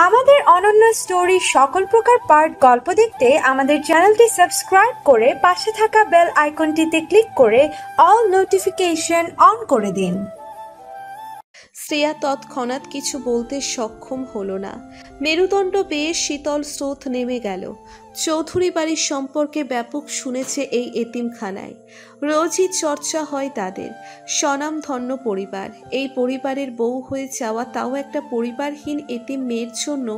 আমাদের অনন্য স্টোরি সকল প্রকার পার্ট গল্প দেখতে আমাদের চ্যানেলটি সাবস্ক্রাইব করে পাশে থাকা বেল আইকনটিতে ক্লিক করে অল নোটিফিকেশন অন করে দিন। শ্রেয়া তৎক্ষণাৎ কিছু বলতে সক্ষম হলো না। মেরুদণ্ড বেয়ে শীতল স্রোত নেমে গেল। চৌধুরী বাড়ির সম্পর্কে ব্যাপক শুনেছে এই এতিমখানায়। রোজই চর্চা হয় তাদের। স্বনামধন্য পরিবার। এই পরিবারের বউ হয়ে যাওয়া, তাও একটা পরিবারহীন এতিম মেয়ের জন্য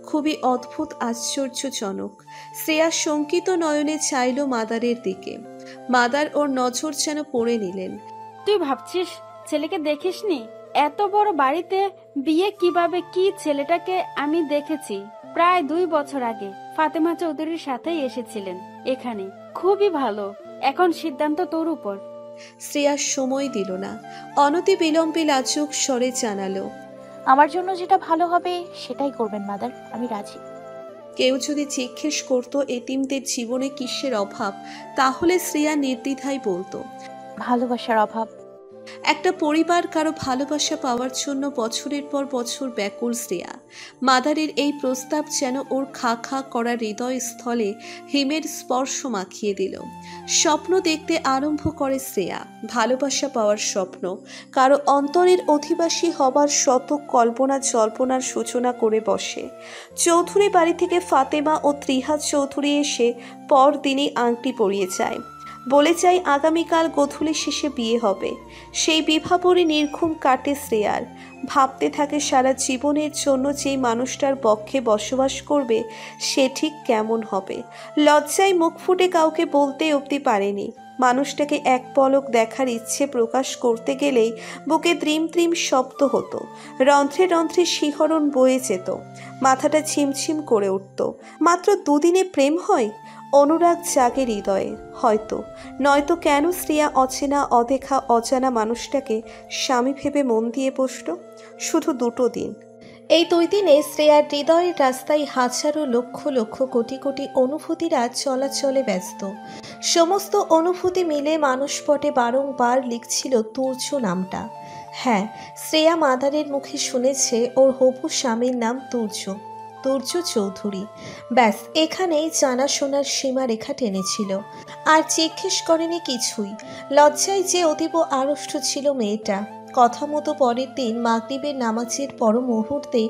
খুবই অদ্ভুত, আশ্চর্যজনক। শ্রেয়া শঙ্কিত নয়নে চাইল মাদারের দিকে। মাদার ওর নজর যেন পড়ে নিলেন। তুই ভাবছিস ছেলেকে দেখিসনি? এত বড় বাড়িতে বিয়ে কিভাবে? কি ছেলেটাকে আমি দেখেছি প্রায় 2 বছর আগে। ফাতেমা চৌধুরীর সাথেই এসেছিলেন এখানে। খুবই ভালো। এখন সিদ্ধান্ত তোর উপর। শ্রেয়া সময় দিল না। অনতি বিলম্বে লাজুক স্বরে জানালো, আমার জন্য যেটা ভালো হবে সেটাই করবেন মাদার, আমি রাজি। কেউ যদি জিজ্ঞেস করত এতিমদের জীবনে কিসের অভাব, তাহলে শ্রেয়া নির্দ্বিধায় বলতো, ভালোবাসার অভাব। একটা পরিবার কারো ভালোবাসা পাওয়ার জন্য বছরের পর বছর ব্যাকুল শ্রেয়া। মাদারের এই প্রস্তাব যেন ওর খা খা করা হৃদয়স্থলে হিমের স্পর্শ মাখিয়ে দিল। স্বপ্ন দেখতে আরম্ভ করে শ্রেয়া, ভালোবাসা পাওয়ার স্বপ্ন, কারো অন্তরের অধিবাসী হবার শত কল্পনা জল্পনার সূচনা করে বসে। চৌধুরী বাড়ি থেকে ফাতেমা ও ত্রিহা চৌধুরী এসে পরদিনই আংটি পরিয়ে যায়। বলে চাই আগামীকাল গোধূলি শেষে বিয়ে হবে। সেই বিভাবরে নির্ঘুম কাটে শ্রেয়ার। ভাবতে থাকে সারা জীবনের জন্য যেই মানুষটার পক্ষে বসবাস করবে সে ঠিক কেমন হবে। লজ্জায় মুখ ফুটে কাউকে বলতে অবধি পারেনি। মানুষটাকে এক পলক দেখার ইচ্ছে প্রকাশ করতে গেলেই বুকে দ্রিম দ্রিম শব্দ হতো, রন্ধ্রে রন্ধ্রে শিহরণ বয়ে যেত, মাথাটা ঝিমঝিম করে উঠত। মাত্র 2 দিনে প্রেম হয়? অনুরাগ জাগে হৃদয়ে, হয়তো। নয়তো কেন শ্রেয়া অচেনা অদেখা অজানা মানুষটাকে স্বামী ভেবে মন দিয়ে বসল? শুধু 2 দিন। এই 2 দিনে শ্রেয়ার হৃদয়ের রাস্তায় হাজারো লক্ষ লক্ষ কোটি কোটি অনুভূতিরা চলাচলে ব্যস্ত। সমস্ত অনুভূতি মিলে মানুষপটে বারংবার লিখছিল তুর্য নামটা। হ্যাঁ, শ্রেয়া মাদারের মুখে শুনেছে ওর হবু স্বামীর নাম তুর্য চৌধুরী। ব্যাস, এখানেই জানাশোনার সীমারেখা টেনেছিল। আর জিজ্ঞেস করেনি কিছুই। লজ্জায় যে অতীব আড়ষ্ট ছিল মেয়েটা। কথা মতো পরের দিন মাগরিবের নামাজের পর মুহূর্তে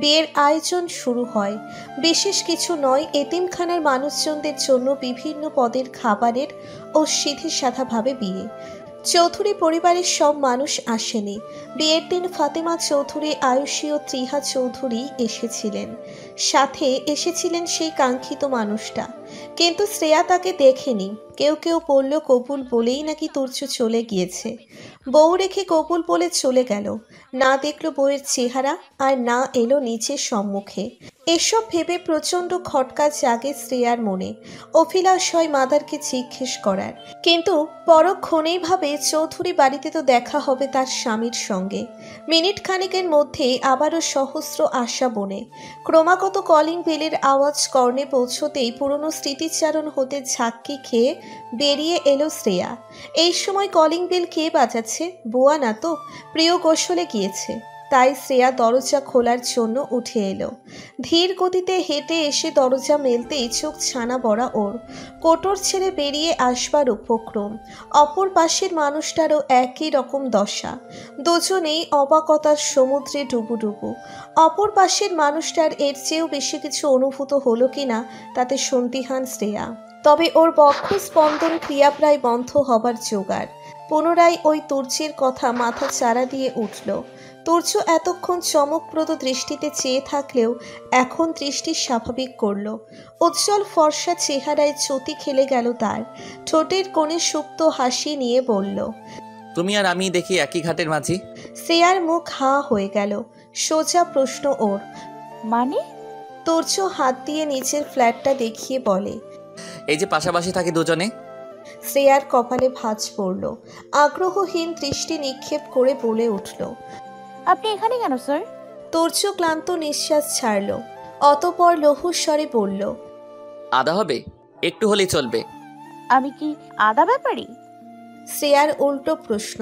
বিয়ের আয়োজন শুরু হয়। বিশেষ কিছু নয়, এতিমখানার মানুষজনদের জন্য বিভিন্ন পদের খাবারের ও সিধে সাধাভাবে বিয়ে। চৌধুরী পরিবারের সব মানুষ আসেনি। বিয়ের দিন ফাতেমা চৌধুরী, আয়ুষী ও ত্রিহা চৌধুরী এসেছিলেন। সাথে এসেছিলেন সেই কাঙ্ক্ষিত মানুষটা, কিন্তু শ্রেয়া তাকে দেখেনি। কেউ কেউ বলল কবুল বলেই নাকি তুর্য চলে গিয়েছে। বউ রেখে কবুল বলে চলে গেল। না দেখল বউয়ের চেহারা, আর না এলো নিচের সম্মুখে। এসব ভেবে প্রচণ্ড খটকা জাগে শ্রেয়ার মনে। অভিলাষ হয় মাদারকে জিজ্ঞেস করার, কিন্তু পরক্ষণেই ভাবে চৌধুরী বাড়িতে তো দেখা হবে তার স্বামীর সঙ্গে। মিনিট খানেকের মধ্যে আবারও সহস্র আশা বনে। ক্রমাগত কলিং বেলের আওয়াজ কর্ণে পৌঁছতেই পুরনো স্মৃতিচারণ হতে ঝাঁকি খেয়ে বেরিয়ে এলো শ্রেয়া। এই সময় কলিং বেল কে বাজাচ্ছে? বুয়া না তো? প্রিয় গোসলে গিয়েছে। তাই শ্রেয়া দরজা খোলার জন্য উঠে এলো। ধীর গতিতে হেঁটে এসে দরজা মেলতেই চোখ ছানা বড়া ওর। কোটর ছেড়ে বেরিয়ে আসবার উপক্রম। অপর পাশের মানুষটারও একই রকম দশা। দুজনেই অবাকতার সমুদ্রে ডুবুডুবু। অপর পাশের মানুষটার এর চেয়েও বেশি কিছু অনুভূত হলো কিনা তাতে সন্দিহান শ্রেয়া। তবে ওর বক্ষ স্পন্দন ক্রিয়া প্রায় বন্ধ হবার জোগাড়। পুনরায় ওই তুর্যের কথা মাথা চারা দিয়ে উঠল। তুর্য এতক্ষণ চমকপ্রদ দৃষ্টিতে চেয়ে থাকলেও এখন দৃষ্টি স্বাভাবিক করল। উজ্জ্বল ফর্সা চেহারায় চ্যুতি খেলে গেল তার। ঠোঁটের কোণে সুপ্ত হাসি নিয়ে বলল, তুমি আর আমি দেখি একই ঘাটের মাঝি। শ্রেয়ার মুখ হাঁ হয়ে গেল। সোজা প্রশ্ন ওর। মানে? তুর্য হাত দিয়ে নিচের ফ্ল্যাটটা দেখিয়ে বলে, এই যে পাশাপাশি থাকি দুজনে। শ্রেয়ার কপালে ভাঁজ পড়ল। আগ্রহহীন দৃষ্টি নিক্ষেপ করে বলে উঠল, আপনি এখানে কেন স্যার? তুর্য ক্লান্ত নিঃশ্বাস ছাড়ল। অতঃপর লঘুস্বরে বলল, আদা হবে? একটু হলেই চলবে। আমি কি আদা ব্যাপারী? শ্রেয়ার উল্টো প্রশ্ন।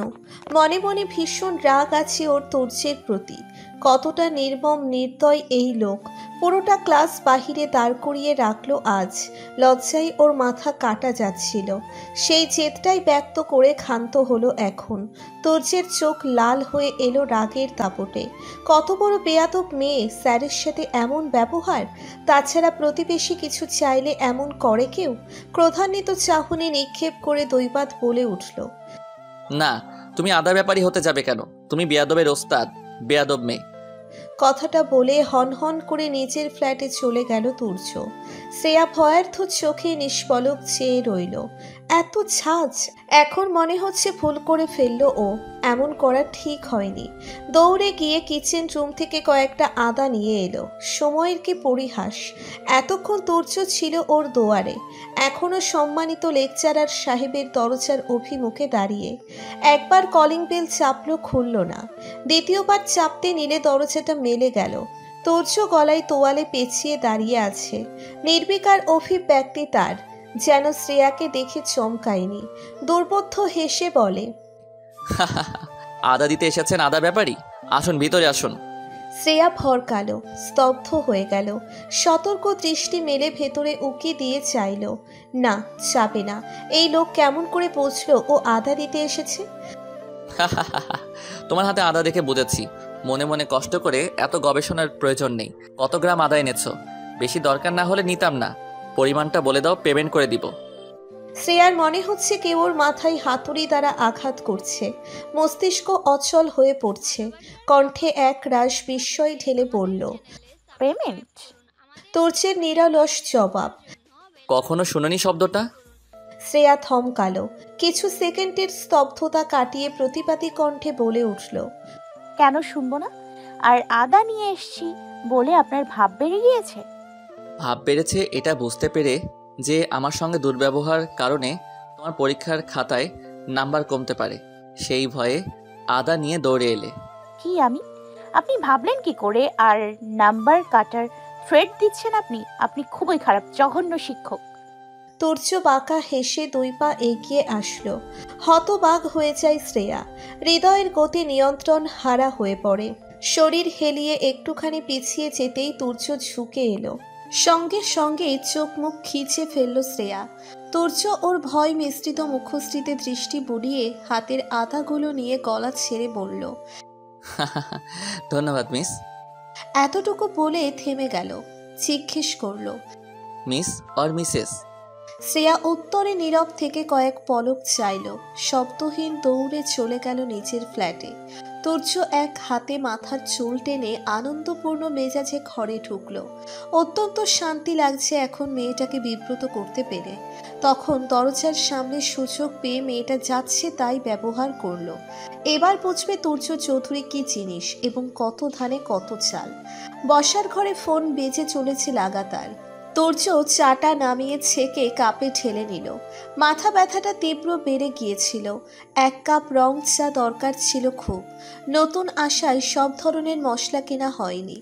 মনে মনে ভীষণ রাগ আছে ওর তুর্যের প্রতি। কতটা নির্মম নির্দয় এই লোক। পুরোটা ক্লাস বাহিরে দাঁড় করিয়ে রাখলো আজ। লজ্জায় ওর মাথা কাটা যাচ্ছিল। সেই জেদটাই ব্যক্ত করে ক্ষান্ত হলো এখন। তুর্যের চোখ লাল হয়ে এলো রাগের দাপটে। কত বড় বেয়াদব মেয়ে, স্যারের সাথে এমন ব্যবহার। তাছাড়া প্রতিবেশী কিছু চাইলে এমন করে কেউ? ক্রোধান্বিত চাহনি নিক্ষেপ করে দৈবাত বলে উঠল, না, তুমি আদা ব্যাপারী হতে যাবে কেন? তুমি বেয়াদবের ওস্তাদ, বেয়াদব মেয়ে। কথাটা বলে হনহন করে নিজের ফ্ল্যাটে চলে গেল তুর্য। শ্রেয়া ভয়ার্থ চোখে নিষ্পলক চেয়ে রইল। এত ঝাঁজ! এখন মনে হচ্ছে ভুল করে ফেললো ও। এমন করা ঠিক হয়নি। দৌড়ে গিয়ে কিচেন রুম থেকে কয়েকটা আদা নিয়ে এলো। সময়ের কি পরিহাস! এতক্ষণ তুর্য ছিল ওর দুয়ারে, এখনো সম্মানিত লেকচারার সাহেবের দরজার অভিমুখে দাঁড়িয়ে। একবার কলিং বেল চাপলো, খুলল না। দ্বিতীয়বার চাপতে নিলে দরজাটা মেলে গেল। তুর্য গলায় তোয়ালে পেঁচিয়ে দাঁড়িয়ে আছে। নির্বিকার অভিব্যক্তি তার, যেন শ্রেয়াকে দেখে চমকায়নি। দুর্বোধ্য হেসে বলে, আদা দিতে এসেছেন আদা ব্যাপারী? আসুন, ভিতরে আসুন। শ্রেয়া ভরকালো, স্তব্ধ হয়ে গেল। সতর্ক দৃষ্টি মেলে ভেতরে উকি দিয়ে চাইল। না, চাপে না। এই লোক কেমন করে বুঝলো ও আদা দিতে এসেছে? তোমার হাতে আদা দেখে বুঝেছি। মনে মনে কষ্ট করে এত গবেষণার প্রয়োজন নেই। কত গ্রাম আদা এনেছো? বেশি দরকার না হলে নিতাম না। পরিমাণটা বলে দাও, পেমেন্ট করে দিব। শ্রেয়ার মনে হচ্ছে কেউ ওর মাথায় হাতুড়ি দ্বারা আঘাত করছে। মস্তিষ্ক অচল হয়ে পড়ছে। কণ্ঠে এক রাশ বিস্ময় ঢেলে পড়ল, পেমেন্ট? তুর্যের নিরলস জবাব। কখনো শুনোনি শব্দটা? শ্রেয়া থমকালো। কিছু সেকেন্ডের স্তব্ধতা কাটিয়ে প্রতিবাদী কণ্ঠে বলে উঠল, কেন শুনবো না? আর আদা নিয়ে এসছি বলে আপনার ভাব বেড়ে গিয়েছে? ভাব বেড়েছে এটা বুঝতে পেরে যে আমার সঙ্গে দুর্ব্যবহার কারণে তোমার পরীক্ষার খাতায় নাম্বার কমতে পারে, সেই ভয়ে আদা নিয়ে দৌড়ে এলে। কি আপনি ভাবলেন কি করে? আর নাম্বার কাটার থ্রেড দিচ্ছেন আপনি? আপনি খুবই খারাপ, জঘন্য শিক্ষক। তুর্য বাঁকা হেসে 2 পা এগিয়ে আসলো। হতবাক হয়ে যায় শ্রেয়া। হৃদয়ের গতি নিয়ন্ত্রণ হারা হয়ে পড়ে। শরীর হেলিয়ে একটুখানি পিছিয়ে যেতেই তুর্য ঝুঁকে এলো। সঙ্গে সঙ্গে চোখ মুখ খিচে ফেলল শ্রেয়া। তুর্য ওর ভয় মিশ্রিত মুখশ্রীতে দৃষ্টি বুলিয়ে হাতের আদাগুলো নিয়ে গলা ছেড়ে বলল, ধন্যবাদ মিস। এতটুকু বলে থেমে গেল। জিজ্ঞেস করলো, মিস অর মিসেস? শ্রেয়া উত্তরে নীরব থেকে কয়েক পলক চাইল। শব্দহীন দৌড়ে চলে গেল নিজের ফ্ল্যাটে। তুর্য এক হাতে মাথার চুল টেনে আনন্দপূর্ণ মেজাজে ঘরে ঢুকলো। অত্যন্ত শান্তি লাগছে এখন মেয়েটাকে বিব্রত করতে পেরে। তখন দরজার সামনে সুযোগ পেয়ে মেয়েটা যাচ্ছে তাই ব্যবহার করলো। এবার বুঝবে তুর্য চৌধুরী কি জিনিস এবং কত ধানে কত চাল। বসার ঘরে ফোন বেজে চলেছে লাগাতার। তুর্য চাটা নামিয়ে ছেঁকে কাপে ঢেলে নিল। মাথা ব্যথাটা তীব্র বেড়ে গিয়েছিল। 1 কাপ রং চা দরকার ছিল খুব। নতুন আশায় সব ধরনের মশলা কেনা হয়নি।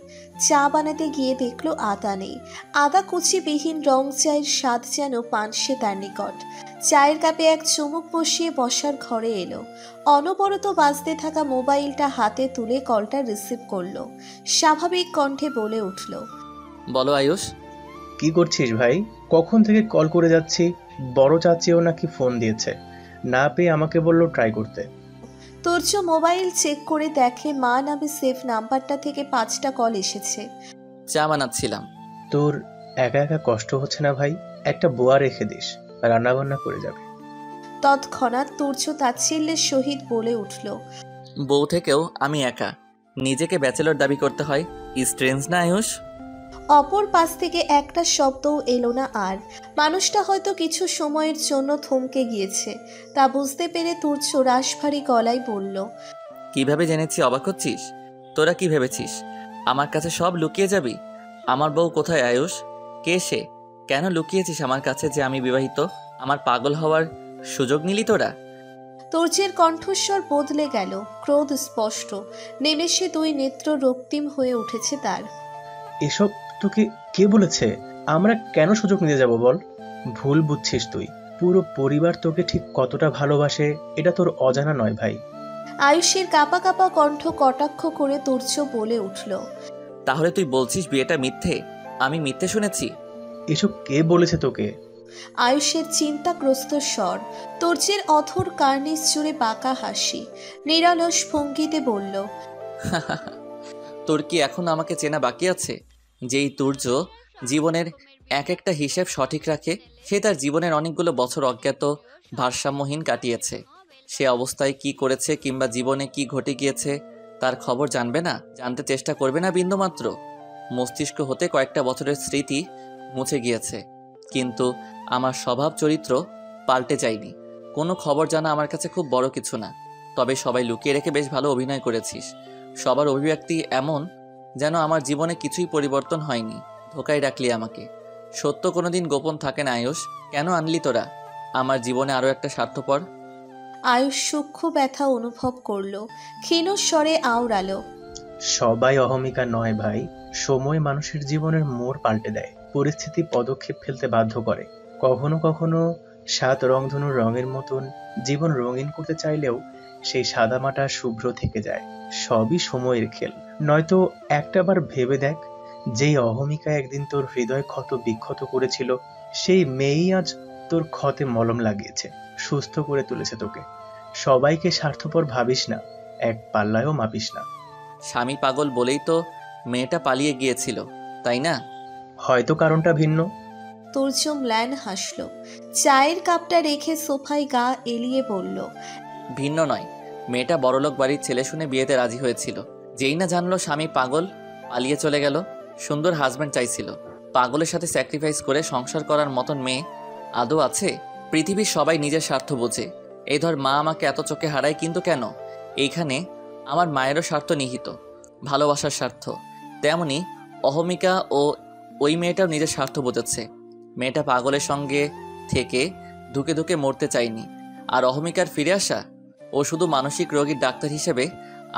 চা বানাতে গিয়ে দেখলো আদা নেই। আদা কুচিবিহীন রং চায়ের স্বাদ যেন পানসে তার নিকট। চায়ের কাপে এক চুমুক বসিয়ে বসার ঘরে এলো। অনবরত বাজতে থাকা মোবাইলটা হাতে তুলে কলটা রিসিভ করলো। স্বাভাবিক কণ্ঠে বলে উঠল, বলো আয়ুষ। কি করছিস ভাই? কখন থেকে কল করে যাচ্ছি। বড় চাচিও নাকি ফোন দিয়েছে, না পেয়ে আমাকে বললো ট্রাই করতে। তুর্য মোবাইল চেক করে দেখে মা নামে সেভ নাম্বারটা থেকে 5টা কল এসেছে। চা বানাচ্ছিলাম। তোর একা একা কষ্ট হচ্ছে না ভাই? একটা বুয়া রেখে দিস, রান্নাবান্না করে যাবে। তৎক্ষণাৎ তুর্য তাচ্ছিল্যের সহিত বলে উঠল, বউ থেকেও আমি একা, নিজেকে ব্যাচেলর দাবি করতে হয়। স্ট্রেঞ্জ না আয়ুষ? অপর পাশ থেকে একটা শব্দও এলো না আর। মানুষটা হয়তো কিছু সময়ের জন্য থমকে গিয়েছে। তা বুঝতে পেরে তুর্য রাশভারী গলায় বলল, কিভাবে জেনেছি অবাক হচ্ছিস? তোরা কি ভেবেছিস আমার কাছে সব লুকিয়ে যাবি? আমার বউ কোথায় আয়ুষ? কে সে? কেন লুকিয়েছিস আমার কাছে যে আমি বিবাহিত? আমার পাগল হওয়ার সুযোগ নিলি তোরা? তুর্যের কণ্ঠস্বর বদলে গেল, ক্রোধ স্পষ্ট। নিমেষে 2 নেত্র রক্তিম হয়ে উঠেছে তার। এসব তোকে কে বলেছে? আমরা কেন সুযোগ নিতে যাব বল? ভুল বুঝছিস তুই। পুরো পরিবার তোকে ঠিক কতটা ভালোবাসে এটা তোর অজানা নয় ভাই। আয়ুষের কাঁপা কাঁপা কণ্ঠ কটাক্ষ করে তুর্য বলে উঠল। তাহলে তুই বলছিস বিয়েটা মিথ্যে? আমি মিথ্যে শুনেছি? এসব কে বলেছে তোকে? আয়ুষের চিন্তাগ্রস্ত স্বর, তুর্যের অথর কার্নিস জুড়ে বাঁকা হাসি, নিরলস ভঙ্গিতে বলল, তোর কি এখন আমাকে চেনা বাকি আছে? যেই তুর্য জীবনের এক একটা হিসেব সঠিক রাখে, সে তার জীবনের অনেকগুলো বছর অজ্ঞাত ভারসাম্যহীন কাটিয়েছে। সে অবস্থায় কি করেছে কিংবা জীবনে কি ঘটে গিয়েছে তার খবর জানবে না, জানতে চেষ্টা করবে না বিন্দুমাত্র। মস্তিষ্ক হতে কয়েকটা বছরের স্মৃতি মুছে গিয়েছে, কিন্তু আমার স্বভাব চরিত্র পাল্টে যায়নি। কোনো খবর জানা আমার কাছে খুব বড় কিছু না। তবে সবাই লুকিয়ে রেখে বেশ ভালো অভিনয় করেছিস। সবার অভিব্যক্তি এমন যেন আমার জীবনে কিছুই পরিবর্তন হয়নি। ধোকায় রাখলি আমাকে। সত্য কোনোদিন গোপন থাকে না আয়ুষ। কেন আনলি তোরা আমার জীবনে আরও একটা স্বার্থপর? আয়ুষ সূক্ষ্ম ব্যথা অনুভব করল, ক্ষীণ স্বরে আওড়ালো, সবাই অহমিকা নয় ভাই। সময় মানুষের জীবনের মোড় পাল্টে দেয়, পরিস্থিতি পদক্ষেপ ফেলতে বাধ্য করে। কখনো কখনো সাত রংধনুর রঙের মতন জীবন রঙিন করতে চাইলেও সেই সাদামাটা শুভ্র থেকে যায়। সবই সময়ের খেল। নয়তো একটাবার ভেবে দেখ, যেই অহমিকা একদিন তোর হৃদয় ক্ষত বিক্ষত করেছিল, সেই মেয়েই আজ তোর ক্ষতে মলম লাগিয়েছে, সুস্থ করে তুলেছে তোকে। সবাইকে স্বার্থপর ভাবিস না, এক পাল্লায়ও মাপিস না। স্বামী পাগল বলেই তো মেয়েটা পালিয়ে গিয়েছিল, তাই না? হয়তো কারণটা ভিন্ন। তুর্য ম্লান হাসল, চায়ের কাপটা রেখে সোফায় গা এলিয়ে বলল, ভিন্ন নয়। মেয়েটা বড়লোক বাড়ির ছেলে শুনে বিয়েতে রাজি হয়েছিল। যেই না জানলো স্বামী পাগল, পালিয়ে চলে গেল। সুন্দর হাজব্যান্ড চাইছিল। পাগলের সাথে স্যাক্রিফাইস করে সংসার করার মতন মেয়ে আদৌ আছে? পৃথিবীর সবাই নিজের স্বার্থ বোঝে। এই ধর মা আমাকে এত চোখে হারায়, কিন্তু কেন? এইখানে আমার মায়েরও স্বার্থ নিহিত, ভালোবাসার স্বার্থ। তেমনি অহমিকা ও ওই মেয়েটাও নিজের স্বার্থ বোঝাচ্ছে। মেয়েটা পাগলের সঙ্গে থেকে ধুকে ধুকে মরতে চায়নি। আর অহমিকার ফিরে আসা, ও শুধু মানসিক রোগীর ডাক্তার হিসেবে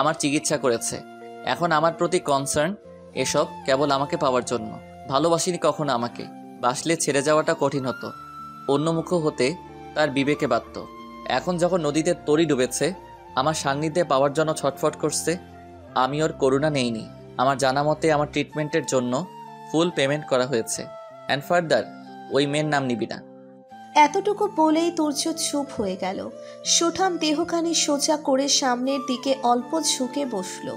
আমার চিকিৎসা করেছে। এখন আমার প্রতি কনসার্ন এসব কেবল আমাকে পাওয়ার জন্য। ভালোবাসিনি কখনো আমাকে। বাসলে ছেড়ে যাওয়াটা কঠিন হতো, অন্যমুখ হতে তার বিবেকে বাধ্য। এখন যখন নদীতে তরি ডুবেছে, আমার সান্নিধ্যে পাওয়ার জন্য ছটফট করছে। আমি ওর করুণা নেইনি। আমার জানা মতে আমার ট্রিটমেন্টের জন্য ফুল পেমেন্ট করা হয়েছে। অ্যান্ড ফার্দার ওই মেয়ের নাম নিবি না। এতটুকু বলেই তুর্য চুপ হয়ে গেল। সুঠাম দেহখানি সোজা করে সামনের দিকে অল্প ঝুঁকে বসল।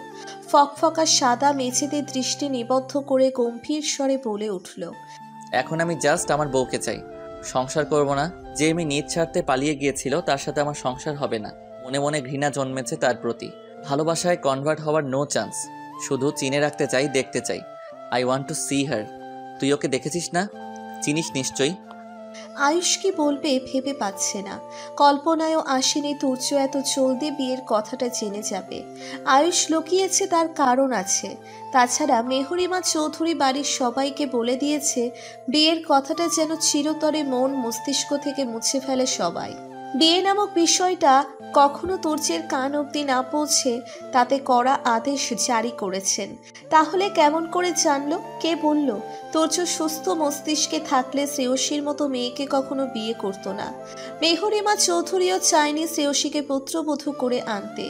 ফকফকা সাদা মেঝেতে দৃষ্টি নিবদ্ধ করে গম্ভীর স্বরে বলে উঠল, এখন আমি জাস্ট আমার বউকে চাই। সংসার করব না। যে মেয়ে নিজ স্বার্থে পালিয়ে গিয়েছিল তার সাথে আমার সংসার হবে না। মনে মনে ঘৃণা জন্মেছে তার প্রতি। ভালোবাসায় কনভার্ট হওয়ার নো চান্স। শুধু চিনে রাখতে চাই, দেখতে চাই। আই ওয়ান্ট টু সি হার। তুই ওকে দেখেছিস না? চিনিস নিশ্চয়ই। আয়ুষ কি বলবে ভেবে পাচ্ছে না। কল্পনায়ও আসেনি তুর্য এত জলদি বিয়ের কথাটা জেনে যাবে। আয়ুষ লুকিয়েছে তার কারণ আছে। তাছাড়া মেহরিমা চৌধুরী বাড়ির সবাইকে বলে দিয়েছে বিয়ের কথাটা যেন চিরতরে মন মস্তিষ্ক থেকে মুছে ফেলে সবাই। বিয়ে নামক বিষয়টা কখনো তুর্যের কান অবধি না পৌঁছে তাতে কড়া আদেশ জারি করেছেন। তাহলে কেমন করে জানলো? কে বলল? তুর্য সুস্থ মস্তিষ্কে থাকলে শ্রেয়সীর মতো মেয়েকে কখনো বিয়ে করতো না। মেহরিমা চৌধুরীও চায়নি শ্রেয়সীকে পুত্রবধূ করে আনতে।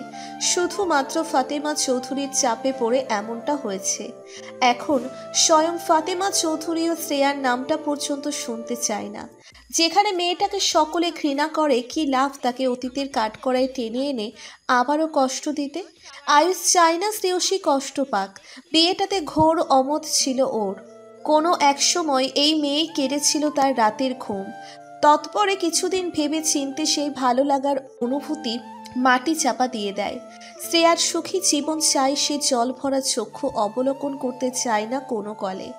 শুধুমাত্র ফাতেমা চৌধুরীর চাপে পড়ে এমনটা হয়েছে। এখন স্বয়ং ফাতেমা চৌধুরীও শ্রেয়ার নামটা পর্যন্ত শুনতে চায় না। যেখানে মেয়েটাকে সকলে ঘৃণা করে, কি লাভ তাকে অতীতের কাঠগড়ায় টেনে এনে আবারও কষ্ট দিতে? আয়ুষ চায় না শ্রেয়সী কষ্ট পাক। বিয়েটাতে ঘোর অমত ছিল ওর। কোনো এক সময় এই মেয়েই কেড়েছিল তার রাতের ঘুম। তৎপরে কিছুদিন ভেবে চিনতে সেই ভালো লাগার অনুভূতি মাটি চাপা দিয়ে দেয়। শ্রেয়ার সুখী জীবন চাই সে, জল ভরা চক্ষু অবলোকন করতে চায় না কোনো কলে।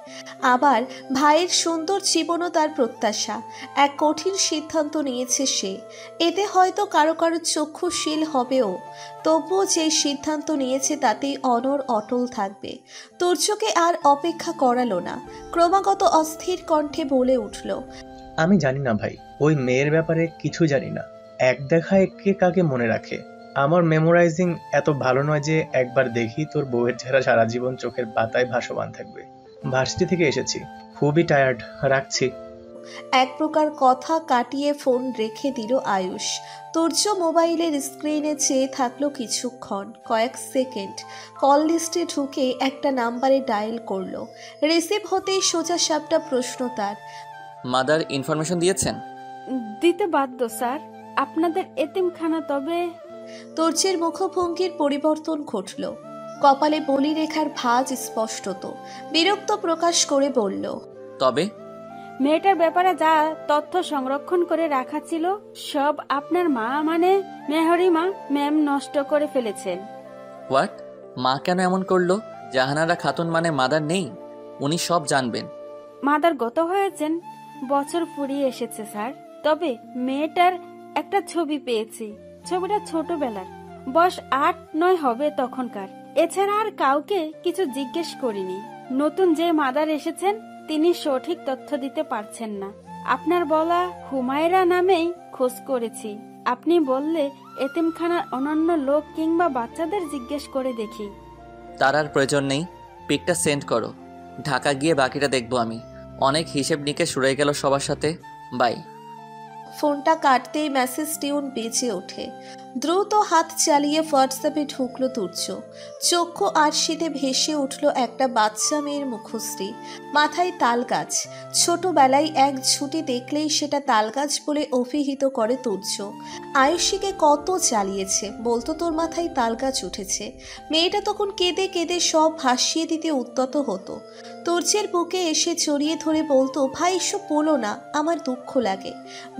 আবার ভাইয়ের সুন্দর জীবনও তার প্রত্যাশা। এক কঠিন সিদ্ধান্ত নিয়েছে সে। এতে হয়তো কারো কারো চক্ষুশীল হবেও, তবুও যে সিদ্ধান্ত নিয়েছে তাতেই অনড় অটল থাকবে। তুর্যকে আর অপেক্ষা করালো না, ক্রমাগত অস্থির কণ্ঠে বলে উঠল, আমি জানি না ভাই, ওই মেয়ের ব্যাপারে কিছু জানি না। এক দেখায় কে কাকে মনে রাখে। আমার মেমোরাইজিং এত ভালো নয় যে একবার দেখি তোর বউয়ের চেহারা সারা জীবন চোখের পাতায় ভাসমান থাকবে। ভার্সিটি থেকে এসেছি, খুবই টায়ার্ড, রাখছি। এক প্রকার কথা কাটিয়ে ফোন রেখে দিল আয়ুষ। তুর্য মোবাইলের স্ক্রিনে চেয়ে থাকলো কিছুক্ষণ, কয়েক সেকেন্ড। কল লিস্টে ঢুকে একটা নাম্বারে ডায়াল করলো। রিসিভ হতেই সোজা সাপটা প্রশ্ন তার। মাদার ইনফরমেশন দিয়েছেন? দিতে বাধ্য স্যার, আপনাদের এতিমখানা। তবে তুর্যের মুখভঙ্গির পরিবর্তন ঘটল, কপালে বলি রেখার ভাঁজ স্পষ্টত। বিরক্ত প্রকাশ করে বলল, তবে মেয়েটার ব্যাপারে যা তথ্য সংরক্ষণ করে রাখা ছিল সব আপনার মা মানে মেহরিমা ম্যাম নষ্ট করে ফেলেছেন। হোয়াট? মা কেন এমন করলো? জাহানারা খাতুন মানে মাদার নেই? উনি সব জানবেন। মাদার গত হয়েছেন, বছর ফুরিয়ে এসেছে স্যার। তবে মেয়েটার একটা ছবি পেয়েছি। ছবিটা ছোটবেলার, বয়স 8-9 হবে তখনকার। এছাড়া আর কাউকে কিছু জিজ্ঞেস করিনি। নতুন যে মাদার এসেছেন তিনি সঠিক তথ্য দিতে পারছেন না। আপনার বলা হুমায়রা নামেই খোঁজ করেছি। আপনি বললে এতিমখানার অন্যান্য লোক কিংবা বাচ্চাদের জিজ্ঞেস করে দেখি। তার আর প্রয়োজন নেই, পিকটা সেন্ড করো। ঢাকা গিয়ে বাকিটা দেখবো আমি। অনেক হিসেব নিকেশ রয়ে গেল সবার সাথে। বাই। ফোনটা কাটতেই মেসেজ টিউন বেজে ওঠে। দ্রুত হাত চালিয়ে হোয়াটসঅ্যাপে ঢুকলো তুর্য। চক্ষু আরশিতে ভেসে উঠল একটা বাচ্চা মেয়ের মুখশ্রী, মাথায় তাল গাছ। ছোটবেলায় এক ঝুঁটি দেখলেই সেটা তাল গাছ বলে অভিহিত করে তুর্য। আয়ুষীকে কত চালিয়েছে, বলতো তোর মাথায় তাল গাছ উঠেছে। মেয়েটা তখন কেঁদে কেঁদে সব ভাসিয়ে দিতে উদ্যত হতো। তুর্যের বুকে এসে জড়িয়ে ধরে বলতো, ভাই এসব বলো না, আমার দুঃখ লাগে।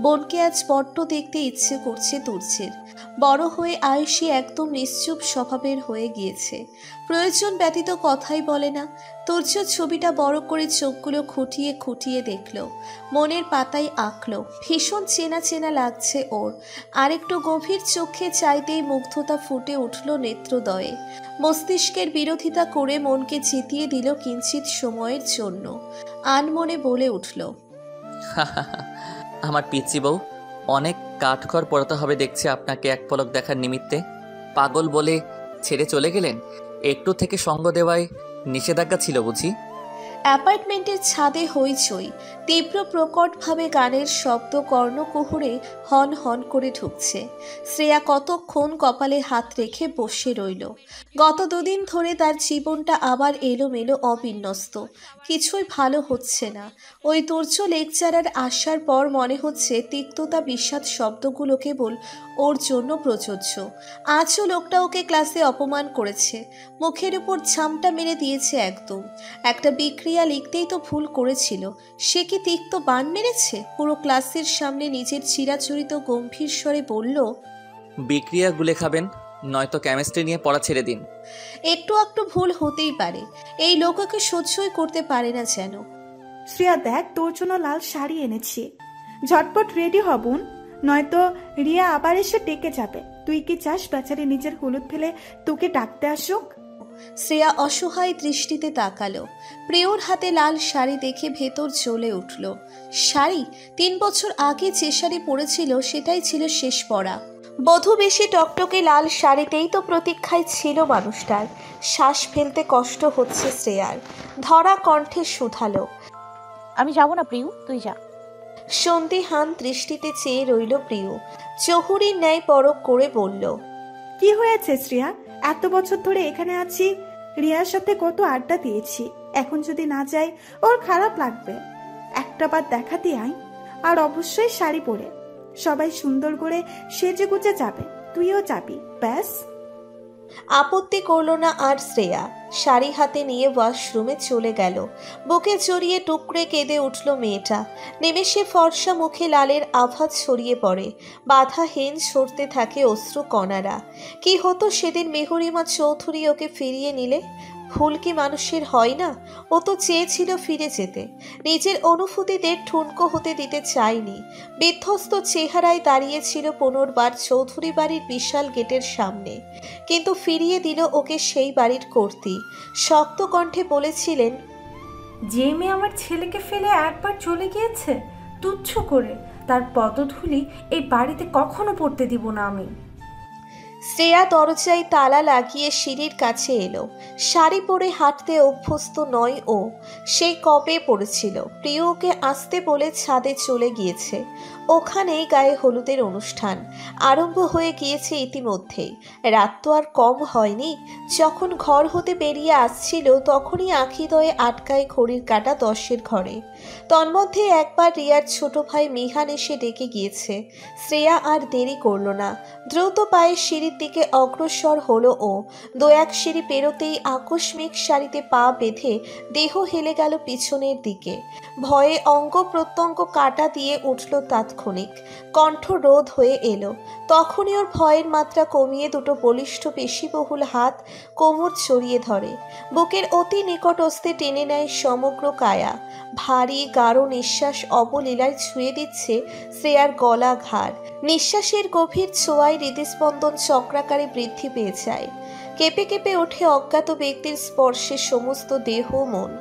বোনকে আজ বড্ড দেখতে ইচ্ছে করছে তুর্যের। বড় হয়ে আয়ুষী একদম নিশ্চুপ স্বভাবের হয়ে গিয়েছে, প্রয়োজন ব্যতীত কথাই বলে না। তুর্য ছবিটা বড় করে চোখগুলো খুঁটিয়ে খুঁটিয়ে দেখল, মনের পাতায় আঁকলো। ভীষণ চেনা চেনা লাগছে ওর। আরেকটু গভীর চোখে চাইতেই মুগ্ধতা ফুটে উঠল নেত্রদয়ে। মস্তিষ্কের বিরোধিতা করে মনকে জিতিয়ে দিল কিঞ্চিত সময়ের জন্য। আনমনে বলে উঠল, আমার পিচ্চি বউ, অনেক কাঠখড় পোড়াতে হবে দেখছি আপনাকে এক পলক দেখার নিমিত্তে। পাগল বলে ছেড়ে চলে গেলেন, একটু থেকে সঙ্গ দেওয়ায় নিষেধাজ্ঞা ছিল বুঝি? অ্যাপার্টমেন্টের ছাদে হইচই, তীব্র প্রকটভাবে গানের শব্দ কর্ণকুহুরে হন হন করে ঢুকছে। শ্রেয়া কতক্ষণ কপালে হাত রেখে বসে রইল। গত 2 দিন ধরে তার জীবনটা আবার এলোমেলো, অবিন্যস্ত। কিছুই ভালো হচ্ছে না। ওই তুর্য লেকচারার আসার পর মনে হচ্ছে তিক্ততা বিষাদ শব্দগুলো কেবল ওর জন্য প্রযোজ্য। আজও লোকটা ওকে ক্লাসে অপমান করেছে, মুখের উপর ঝামটা মেরে দিয়েছে একদম। একটা বিক্রিয়া লিখতেই তো ভুল করেছিল, সে কি তিক্ত বান মেরেছে? পুরো ক্লাসের সামনে নিজের চিরাচরিত গম্ভীর স্বরে বলল, বিক্রিয়া গুলে খাবেন, নয়তো কেমিস্ট্রি নিয়ে পড়া ছেড়ে দিন। একটু একটু ভুল হতেই পারে, এই লোককে সহ্যই করতে পারে না যেন। শ্রেয়া দেখ, তোর জন্য লাল শাড়ি এনেছি, ঝটপট রেডি হবুন, নয়তো রিয়া আবার এসে ডেকে যাবে। তুই কি চাস বেচারি নিজের হলুদ ফেলে তোকে ডাকতে আসুক? শ্রেয়া অসহায় দৃষ্টিতে তাকালো। প্রিয়র হাতে লাল শাড়ি দেখে ভেতর জ্বলে উঠল। শাড়ি 3 বছর আগে যে শাড়ি পরেছিল সেটাই ছিল শেষ পরা। বধূ বেশি টকটকে লাল শাড়িতেই তো প্রতীক্ষায় ছিল মানুষটার। শ্বাস ফেলতে কষ্ট হচ্ছে শ্রেয়ার। ধরা কণ্ঠে শুধালো, আমি যাব না প্রিয়, তুই যা। সন্দিহান দৃষ্টিতে চেয়ে রইল প্রিয়। জহুরির ন্যায় পরক করে বলল, কি হয়েছে শ্রেয়া? এত বছর ধরে এখানে আছি, রিয়ার সাথে কত আড্ডা দিয়েছি, এখন যদি না যাই ওর খারাপ লাগবে। একটা বার দেখাতে আই, আর অবশ্যই শাড়ি পরে সবাই সুন্দর করে সেজে গুজে যাবে, তুইও যাবি, ব্যাস। আপত্তি করল না আর শ্রেয়া। শাড়ি হাতে নিয়ে ওয়াশরুমে চলে গেল। বুকে জড়িয়ে টুকরে কেঁদে উঠল মেয়েটা। নিমেষে ফর্সা মুখে লালের আভা ছড়িয়ে পড়ে, বাধাহীন ছড়তে থাকে অশ্রু কণারা। কি হতো সেদিন মেহরিমা চৌধুরী ওকে ফিরিয়ে নিলে? ভুল কি মানুষের হয় না? ও তো চেয়েছিল ফিরে যেতে, নিজের অনুভূতিদের ঠুনকো হতে দিতে চায়নি। বিধ্বস্ত চেহারায় দাঁড়িয়েছিল পুনর্বার চৌধুরী বাড়ির বিশাল গেটের সামনে, কিন্তু ফিরিয়ে দিল ওকে সেই বাড়ির কর্ত্রী। শক্ত কণ্ঠে বলেছিলেন, যে মেয়ে আমার ছেলেকে ফেলে একবার চলে গিয়েছে তুচ্ছ করে, তার পদধূলি এই বাড়িতে কখনো পড়তে দিব না আমি। শ্রেয়া দরজায় তালা লাগিয়ে সিঁড়ির কাছে এলো। শাড়ি পরে হাঁটতে অভ্যস্ত নয় ও, সেই কবে পড়েছিল। প্রিয় ওকে আসতে বলে ছাদে চলে গিয়েছে। ওখানেই গায়ে হলুদের অনুষ্ঠান আরম্ভ হয়ে গিয়েছে ইতিমধ্যেই। রাত তো আর কম হয়নি। যখন ঘর হতে বেরিয়ে আসছিল তখনই আঁখিদয়ে আটকায় ঘড়ির কাঁটা 10-এর ঘরে। তন্মধ্যে একবার রিয়ার ছোট ভাই মিহান এসে ডেকে গিয়েছে। শ্রেয়া আর দেরি করল না, দ্রুত পায়ে সিঁড়ির দিকে অগ্রসর হলো ও। 2-1 সিঁড়ি পেরোতেই আকস্মিক সারিতে পা বেঁধে দেহ হেলে গেল পিছনের দিকে। ভয়ে অঙ্গ প্রত্যঙ্গ কাটা দিয়ে উঠল তাৎক্ষণিক, কণ্ঠ রোধ হয়ে এলো। তখনই ওর ভয়ের মাত্রা কমিয়ে দুটো বলিষ্ঠ পেশিবহুল হাত কোমর জড়িয়ে ধরে, বুকের অতি নিকটস্থে টেনে নেয় সমগ্র কায়া। ভারী গাঢ় নিঃশ্বাস অবলীলায় ছুঁয়ে দিচ্ছে শ্রেয়ার গলা ঘাড়। নিঃশ্বাসের গভীর ছোঁয়ায় হৃদস্পন্দন চক্রাকারে বৃদ্ধি পেয়ে যায়। কেঁপে কেঁপে ওঠে অজ্ঞাত ব্যক্তির স্পর্শে সমস্ত দেহ মন।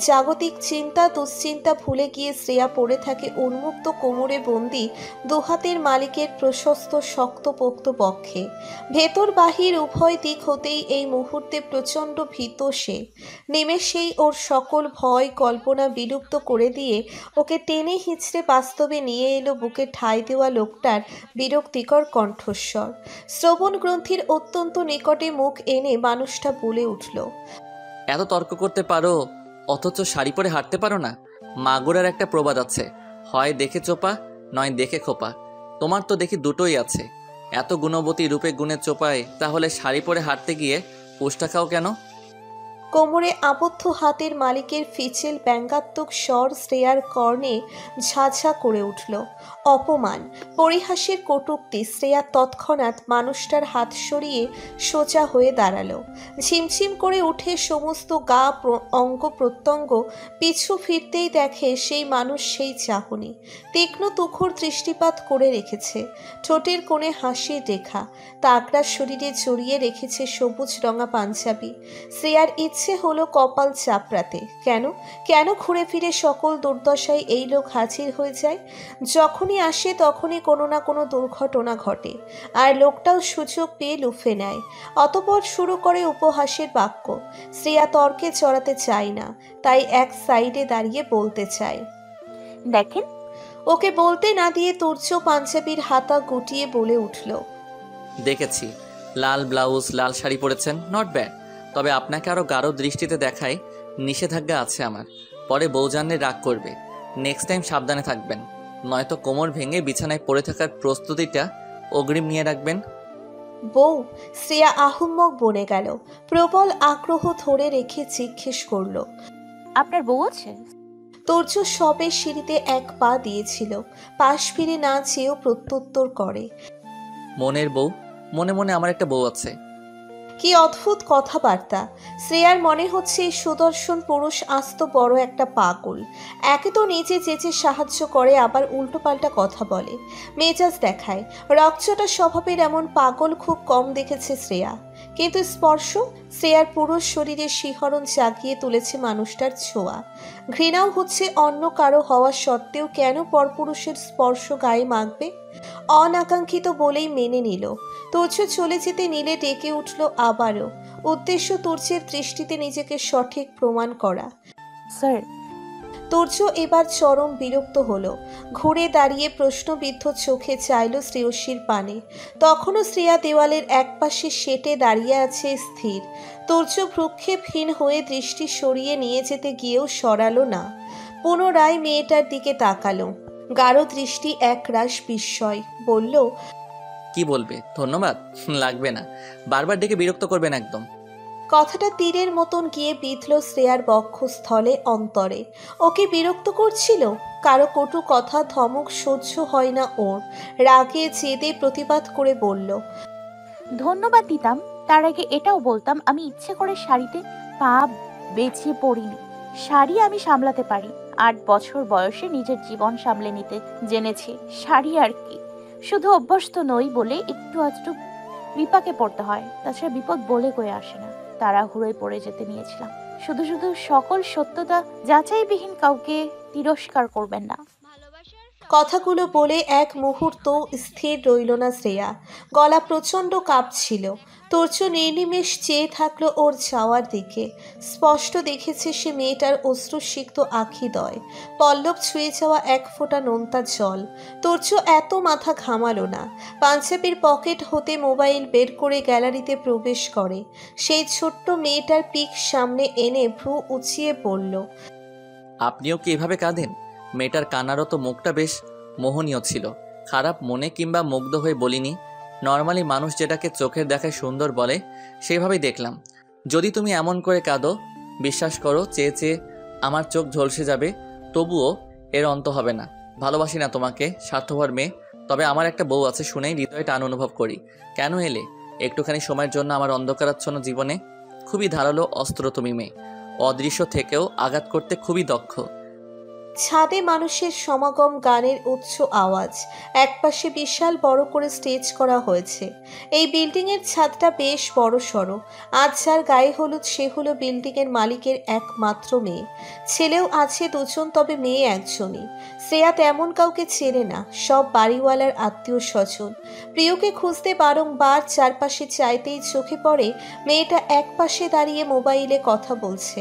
জাগতিক চিন্তা দুশ্চিন্তা ভুলে গিয়ে শ্রেয়া পড়ে থাকে উন্মুক্ত কোমরে বন্দি দুহাতের মালিকের প্রশস্ত শক্তপোক্ত বক্ষে। ভেতর বাহির উভয় দিক হতেই এই মুহূর্তে প্রচণ্ড ভীত সে। নিমেষেই ওর সকল ভয় কল্পনা বিলুপ্ত করে দিয়ে ওকে টেনে হিঁচড়ে বাস্তবে নিয়ে এলো বুকে ঠাঁই দেওয়া লোকটার বিরক্তিকর কণ্ঠস্বর। শ্রবণ গ্রন্থির অত্যন্ত নিকটে মুখ এনে মানুষটা বলে উঠল, এত তর্ক করতে পারো অথচ শাড়ি পরে হাঁটতে পারো না? মাগুরার একটা প্রবাদ আছে, হয় দেখে চোপা নয় দেখে খোপা। তোমার তো দেখি দুটোই আছে। এত গুণবতী রূপে গুণে চোপায়, তাহলে শাড়ি পরে হাঁটতে গিয়ে উষ্টা খাও কেন? কোমরে আবদ্ধ হাতের মালিকের ফিচেল ব্যঙ্গাত্মক স্বর শ্রেয়ার কর্ণে ঝাঝা করে উঠল। অপমান, পরিহাসের কটূক্তি। শ্রেয়া তৎক্ষণাৎ মানুষটার হাত সরিয়ে সোজা হয়ে দাঁড়ালো। ঝিমঝিম করে উঠে সমস্ত গা অঙ্গ প্রত্যঙ্গ পিছু ফিরতেই দেখে সেই মানুষ সেই চাহনি। তীক্ষ্ণ তুখর দৃষ্টিপাত করে রেখেছে, ঠোঁটের কোণে হাসির রেখা। তাগড়া শরীরে জড়িয়ে রেখেছে সবুজ রঙা পাঞ্জাবি। শ্রেয়ার ইচ্ছে হলো কপাল চাপড়াতে। কেন কেন ঘুরে ফিরে সকল দুর্দশায় এই লোক হাজির হয়ে যায়? যখনই আসে তখনই কোনো না কোনো দুর্ঘটনা ঘটে, আর লোকটাও সুযোগ পেয়ে লুফে নেয়। অতঃপর শুরু করে উপহাসের বাক্য। শ্রেয়া তর্কে চড়াতে চায় না, তাই এক সাইডে দাঁড়িয়ে বলতে চায়। দেখেন, ওকে বলতে না দিয়ে তুর্য পাঞ্জাবির হাতা গুটিয়ে বলে উঠল, দেখেছি, লাল ব্লাউজ লাল শাড়ি পরেছেন, নট ব্যাড। তবে আপনাকে আরও গাঢ় দৃষ্টিতে দেখায় নিষেধাজ্ঞা আছে আমার। পরে বউ জানলে রাগ করবে। নেক্সট টাইম সাবধানে থাকবেন, নয়তো কোমর ভেঙে বিছানায় পড়ে থাকার প্রস্তুতিটা অগ্রিম নিয়ে রাখবেন। বউ? শ্রেয়া আহুম্মক বনে গেল। প্রবল আগ্রহ ধরে রেখে জিজ্ঞেস করল, আপনার বউ আছে? তুর্য সবে সিঁড়িতে এক পা দিয়েছিল, পাশ ফিরে না চেয়েও প্রত্যুত্তর করে, মনের বউ? মনে মনে আমার একটা বউ আছে। কি অদ্ভুত কথাবার্তা! শ্রেয়ার মনে হচ্ছে এই সুদর্শন পুরুষ আস্ত বড় একটা পাগল। একে তো নিজে যেচে সাহায্য করে, আবার উল্টোপাল্টা কথা বলে, মেজাজ দেখায়। রকচটা স্বভাবের এমন পাগল খুব কম দেখেছে শ্রেয়া। কিন্তু স্পর্শ, শ্রেয়ার পুরুষ শরীরে শিহরণ জাগিয়ে তুলেছে মানুষটার ছোঁয়া। ঘৃণাও হচ্ছে অন্য কারো হওয়া সত্ত্বেও কেন পরপুরুষের স্পর্শ গায়ে মাখবে? অনাকাঙ্ক্ষিত বলেই মেনে নিল। তুর্য চলে যেতে নিলে ডেকে উঠল আবারও। উদ্দেশ্য তুর্যের দৃষ্টিতে নিজেকে সঠিক প্রমাণ করা। স্যার, তুর্য এবার চরম বিরক্ত হলো। ঘুরে দাঁড়িয়ে প্রশ্নবিদ্ধ চোখে চাইল শ্রেয়সীর পানে। তখনও শ্রেয়া দেওয়ালের একপাশে সেটে দাঁড়িয়ে আছে স্থির। তুর্য ভ্রুক্ষেপহীন হয়ে দৃষ্টি সরিয়ে নিয়ে যেতে গিয়েও সরালো না। পুনরায় মেয়েটার দিকে তাকালো, গাঢ় দৃষ্টি একরাশ বিস্ময়। বলল, কি বলবে? ধন্যবাদ লাগবে না, বারবার ডেকে বিরক্ত করবেন একদম। কথাটা তীরের মতন গিয়ে বিঁধল শ্রেয়ার বক্ষস্থলে, অন্তরে। ওকে বিরক্ত করছিল? কারো কটু কথা ধমক সহ্য হয় না ওর। রাগে জেদে প্রতিবাদ করে বলল, ধন্যবাদ দিতাম, তার আগে এটাও বলতাম আমি ইচ্ছে করে শাড়িতে পা বেছে পড়িনি। শাড়ি আমি সামলাতে পারি। 8 বছর বয়সে নিজের জীবন সামলে নিতে জেনেছি। শাড়ি আর কি, শুধু অভ্যস্ত নই বলে একটু আধটু বিপাকে পড়তে হয়। তাছাড়া বিপদ বলে কয়ে আসে না, তাড়াহুড়োয় পড়ে যেতে নিয়েছিলাম। শুধু শুধু সকল সত্যতা যাচাইবিহীন কাউকে তিরস্কার করবেন না। কথাগুলো বলে এক মুহূর্ত স্থির রইল না শ্রেয়া। গলা প্রচণ্ড কাঁপছিল। তোর্য নির্নিমেষ চেয়ে থাকলো ওর যাওয়ার দিকে। স্পষ্ট দেখেছে সে মেয়েটার অশ্রুসিক্ত আখিদ্বয়, পল্লব ছুঁয়ে যাওয়া এক ফোঁটা নোনতা জল। তোর্য এত মাথা ঘামালো না। পাঞ্জাবির পকেট হতে মোবাইল বের করে গ্যালারিতে প্রবেশ করে। সেই ছোট্ট মেয়েটার পিক সামনে এনে ভ্রু উঁচিয়ে বলল, আপনিও কি এভাবে কাঁদেন? মেয়েটার কান্নারও তো মুখটা বেশ মোহনীয় ছিল। খারাপ মনে কিংবা মুগ্ধ হয়ে বলিনি। নর্মালি মানুষ যেটাকে চোখের দেখায় সুন্দর বলে সেভাবেই দেখলাম। যদি তুমি এমন করে কাঁদো, বিশ্বাস করো চেয়ে চেয়ে আমার চোখ ঝলসে যাবে, তবুও এর অন্ত হবে না। ভালোবাসি না তোমাকে, স্বার্থপর মেয়ে। তবে আমার একটা বউ আছে শুনেই হৃদয়ে টান অনুভব করি। কেন এলে একটুখানি সময়ের জন্য আমার অন্ধকারাচ্ছন্ন জীবনে? খুবই ধারালো অস্ত্র তুমি মেয়ে, অদৃশ্য থেকেও আঘাত করতে খুবই দক্ষ। ছাদে মানুষের সমাগম, গানের উচ্চ আওয়াজ। একপাশে বিশাল বড় করে স্টেজ করা হয়েছে। এই বিল্ডিংয়ের ছাদটা বেশ বড় সড়ো। আজ যার গায়ে হলুদ সে হলো বিল্ডিংয়ের মালিকের একমাত্র মেয়ে। ছেলেও আছে দুজন, তবে মেয়ে একজনই। শ্রেয়া তেমন কাউকে চেনে না, সব বাড়িওয়ালার আত্মীয় স্বজন। প্রিয়কে খুঁজতে বারংবার চারপাশে চাইতেই চোখে পড়ে মেয়েটা একপাশে দাঁড়িয়ে মোবাইলে কথা বলছে,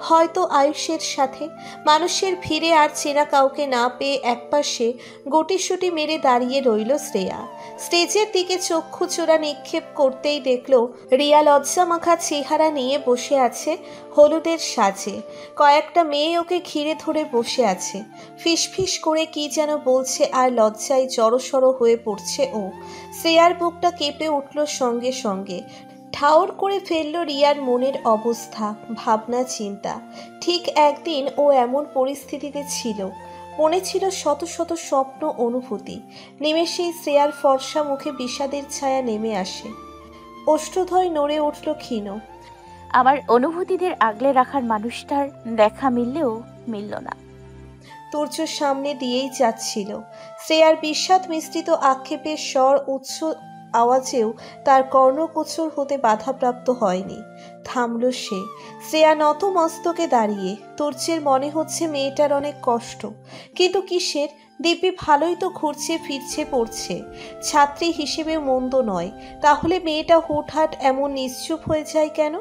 হয়তো আয়ুষের সাথে। মানুষের ভিড়ে আর চেনা কাউকে না পেয়ে একপাশে গুটিসুটি মেরে দাঁড়িয়ে রইল শ্রেয়া। স্টেজের দিকে চক্ষু চোরা নিক্ষেপ করতেই দেখল রিয়া লজ্জামাখা চেহারা নিয়ে বসে আছে হলুদের সাজে। কয়েকটা মেয়ে ওকে ঘিরে ধরে বসে আছে। ফিসফিস করে কি যেন বলছে আর লজ্জায় জড়সড় হয়ে পড়ছে ও। শ্রেয়ার বুকটা কেঁপে উঠল সঙ্গে সঙ্গে। ঠাউর করে ফেলল রিয়ার মনের অবস্থা, ভাবনা, চিন্তা। ঠিক একদিন ও এমন পরিস্থিতিতে ছিল। মনে ছিল শত শত স্বপ্ন, অনুভূতি। নিমেষেই শ্রেয়ার ফর্সা মুখে বিষাদের ছায়া নেমে আসে। ওষ্ঠধয় নড়ে উঠল ক্ষীণ। আমার অনুভূতিদের আগলে রাখার মানুষটার দেখা মিললেও মিলল না। তুর্য সামনে দিয়েই যাচ্ছিল। শ্রেয়ার বিষাদ মিশ্রিত আক্ষেপের স্বর উচ্চ আওয়াজেও তার কর্ণকুচর হতে বাধাপ্রাপ্ত হয়নি। থামল সে। শ্রেয়া নত মস্তকে দাঁড়িয়ে। তুর্যের মনে হচ্ছে মেয়েটার অনেক কষ্ট, কিন্তু কিসের? দিব্যি ভালোই তো ঘুরছে ফিরছে পড়ছে, ছাত্রী হিসেবে মন্দ নয়। তাহলে মেয়েটা হুটহাট এমন নিশ্চুপ হয়ে যায় কেন?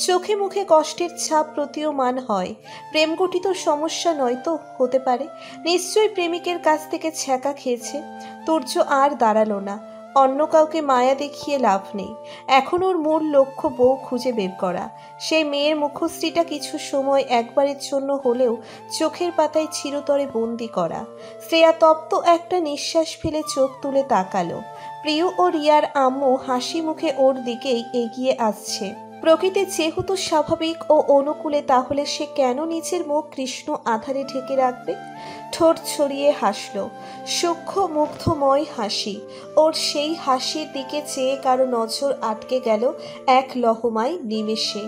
চোখে মুখে কষ্টের ছাপ প্রতীয়মান হয়। প্রেম গঠিত সমস্যা নয় তো? হতে পারে, নিশ্চয়ই প্রেমিকের কাছ থেকে ছ্যাঁকা খেয়েছে। তুর্য আর দাঁড়ালো না। অন্য কাউকে মায়া দেখিয়ে লাভ নেই। এখন ওর মূল লক্ষ্য বউ খুঁজে বের করা। সেই মেয়ের মুখশ্রীটা কিছু সময় একবারের জন্য হলেও চোখের পাতায় চিরতরে বন্দি করা। শ্রেয়া তপ্ত একটা নিঃশ্বাস ফেলে চোখ তুলে তাকালো। প্রিয় ও রিয়ার আম্মু হাসি মুখে ওর দিকেই এগিয়ে আসছে। প্রকৃতি যেহেতু স্বাভাবিক ও অনুকূলে, তাহলে সে কেন নিজের মুখ কৃষ্ণ আধারে ঢেকে রাখবে? ঠোঁট ছড়িয়ে হাসল, সূক্ষ্ম মুগ্ধময় হাসি। ওর সেই হাসির দিকে চেয়ে কারো নজর আটকে গেল এক লহমায় নিমেষে।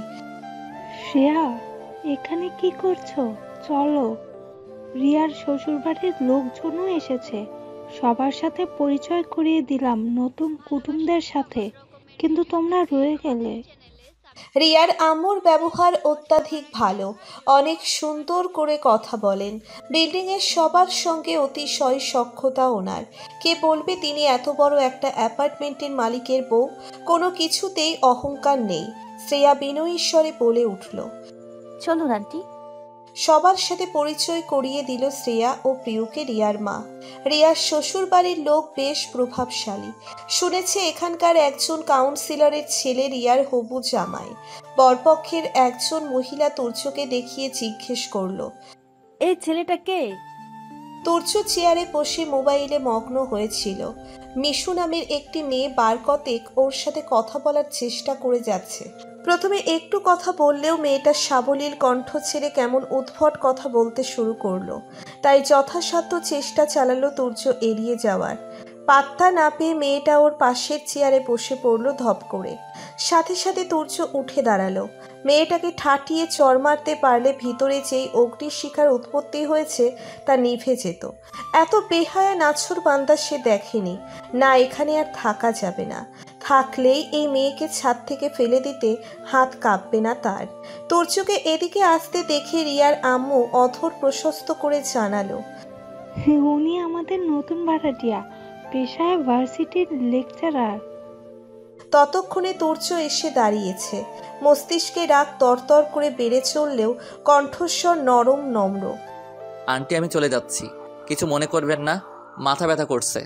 শ্রেয়া, এখানে কি করছো? চলো, রিয়ার শ্বশুরবাড়ির লোকজনও এসেছে। সবার সাথে পরিচয় করিয়ে দিলাম, নতুন কুটুমদের সাথে, কিন্তু তোমরা রয়ে গেলে। রিয়ার আম্মুর ব্যবহার অত্যাধিক ভালো, অনেক সুন্দর করে কথা বলেন। বিল্ডিংয়ের সবার সঙ্গে অতিশয় সখ্যতা ওনার। কে বলবে তিনি এত বড় একটা অ্যাপার্টমেন্টের মালিকের বউ? কোনো কিছুতেই অহংকার নেই। শ্রেয়া বিনয়ী স্বরে বলে উঠল। চলুন আন্টি। সবার সাথে পরিচয় করিয়ে দিল শ্রেয়া ও প্রিয়কে রিয়ার মা। রিয়ার শ্বশুর বাড়ির লোক বেশ প্রভাবশালী। শুনেছে এখানকার একজন কাউন্সিলরের ছেলে রিয়ার হবু জামাই। বরপক্ষের একজন মহিলা তুর্যকে দেখিয়ে জিজ্ঞেস করল, এই ছেলেটা কে? তুর্য চেয়ারে বসে মোবাইলে মগ্ন হয়েছিল। মিশু নামের একটি মেয়ে বার কতেক ওর সাথে কথা বলার চেষ্টা করে যাচ্ছে। প্রথমে একটু কথা বললেও মেয়েটা সাবলীল কণ্ঠ ছেড়ে কেমন উদ্ভট কথা বলতে শুরু করলো। তাই যথাসাধ্য চেষ্টা চালালো তুর্য এড়িয়ে যাওয়ার। পাত্তা না পেয়ে মেয়েটা ওর পাশের চেয়ারে বসে পড়ল ধপ করে। সাথে সাথে তুর্য উঠে দাঁড়ালো। মেয়েটাকে ঠাটিয়ে চড় মারতে পারলে ভিতরে যেই অগ্নিশিখার উৎপত্তি হয়েছে তা নিভে যেত। এত বেহায়া নাছর বান্দা সে দেখেনি। না, এখানে আর থাকা যাবে না। থাকলেই এই মেয়েকে ছাদ থেকে ফেলে দিতে হাত কাঁপবে না তার। তুর্যকে এদিকে আসতে দেখে রিয়ার আম্মু অধর প্রশস্ত করে জানালো, উনি আমাদের নতুন ভাড়াটিয়া, পেশায় ভার্সিটির লেকচারার। ততক্ষণে তুর্য এসে দাঁড়িয়েছে। মস্তিষ্কে রাগ তরতর করে বেড়ে চললেও কণ্ঠস্বর নরম নম্র। আন্টি আমি চলে যাচ্ছি, কিছু মনে করবেন না, মাথা ব্যথা করছে।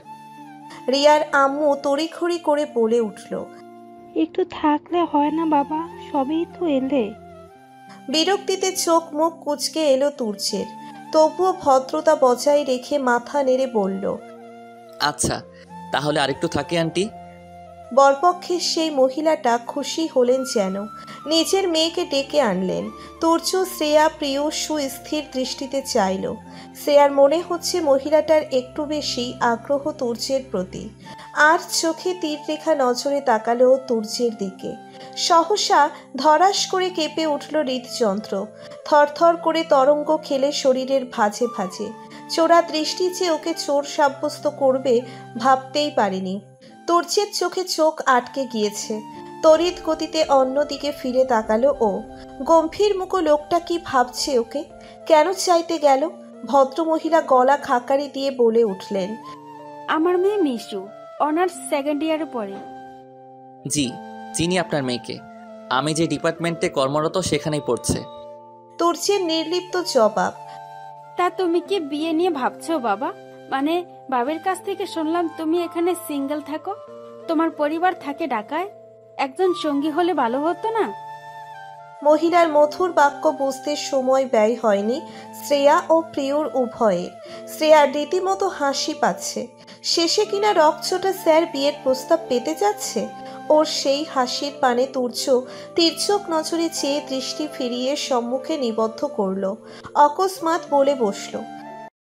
রিয়ার আম্মু তড়িঘড়ি করে বলে উঠল। একটু থাকলে হয় না বাবা, সবেই তো এলে। বিরক্তিতে চোখ মুখ কুঁচকে এলো তুর্যের, তবুও ভদ্রতা বজায় রেখে মাথা নেড়ে বলল, আচ্ছা তাহলে আরেকটু থাকি আন্টি। বরপক্ষের সেই মহিলাটা খুশি হলেন যেন, নিজের মেয়েকে ডেকে আনলেন। তুর্য শ্রেয়া প্রিয় সুস্থির দৃষ্টিতে চাইল। শ্রেয়ার মনে হচ্ছে মহিলাটার একটু বেশি আগ্রহ তুর্যের প্রতি। আর চোখে তীররেখা নজরে তাকালো তুর্যের দিকে। সহসা ধরাস করে কেঁপে উঠল হৃদযন্ত্র, থরথর করে তরঙ্গ খেলে শরীরের ভাঁজে ভাঁজে। চোরা দৃষ্টি যে ওকে চোর সাব্যস্ত করবে ভাবতেই পারেনি। তুর্যের চোখে চোখ আটকে গিয়েছে। তড়িৎ গতিতে অন্যদিকে ফিরে তাকালো ও। গম্ভীর মুখো লোকটা কি ভাবছে ওকে, কেন চাইতে গেল? ভদ্রমহিলা গলা খাকারি দিয়ে বলে উঠলেন, আমার মেয়ে মিশু, অনার্স সেকেন্ড ইয়ারে পড়ে। জি চিনি আপনার মেয়েকে, আমি যে ডিপার্টমেন্টে কর্মরত সেখানেই পড়ছে। তুর্যের নির্লিপ্ত জবাব। তা তুমি কি বিয়ে নিয়ে ভাবছো বাবা? মানে বাবার কাছ থেকে শুনলাম তুমি এখানে সিঙ্গেল থাকো, তোমার পরিবার থাকে ঢাকায়। একজন সঙ্গী হলে ভালো হতো না? মহিলার মধুর বাক্য বুঝতে সময় ব্যয় হয়নি শ্রেয়া ও প্রিয়র উভয়ের। শ্রেয়ার রীতিমতো হাসি পাচ্ছে। শেষে কিনা রকচোটা স্যার বিয়ের প্রস্তাব পেতে যাচ্ছে। ওর সেই হাসির পানে তুর্য তীর্যক নজরে চেয়ে দৃষ্টি ফিরিয়ে সম্মুখে নিবদ্ধ করল। অকস্মাৎ বলে বসল,